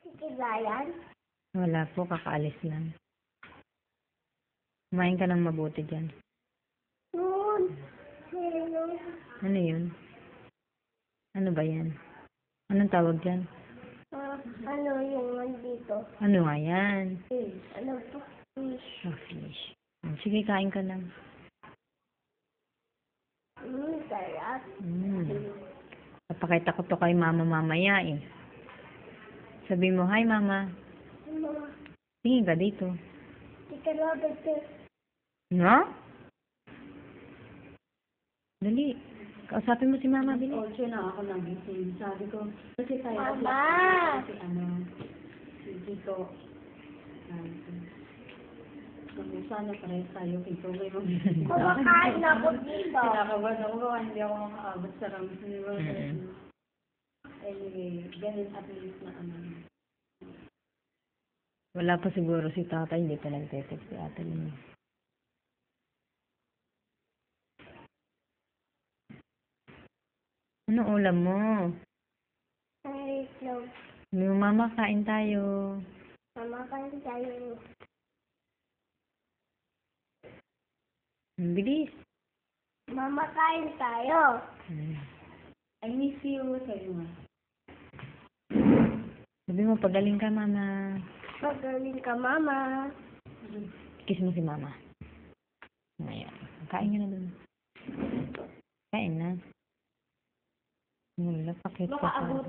Kilayan? Wala po, kakaalis lang. Kumain ka ng mabuti dyan. Noon. Hello. Ano yun? Ano ba yan? Anong tawag dyan? Ano yung nandito? Ano nga yan? Ano to? Fish. Oh, fish. Sige, kain ka lang. Sarap. Papakita ko to kay mama mamaya eh. Sabi mo, hi mama. Mama, Tingin ka dito. di ka labad ka. No? Dali. Kausapin mo si mama, Bili. Ocho na ako nagising. Sabi ko, kasi tayo Mama! si si Kiko. Sabi sana pares tayo, Kiko. May magising ka. Kumakain ako dito. Kinakabahan ako kung hindi ako makaabot sa rams. Anyway, ganun at least na Wala pa siguro si tatay, hindi pa nagte-text si ate Lina. Ano ulam mo? Ay, no. Sabi mo, mama, kain tayo. Mama, kain tayo. Ang bilis. Mama, kain tayo. I miss you, sabi mo. Sabi mo, pagaling ka, mama. Magaling ka, Mama. Kiss mo si mama. Ngayon. Kain ka na dun. Kain na. Wala, pakit Baka ka. abutan.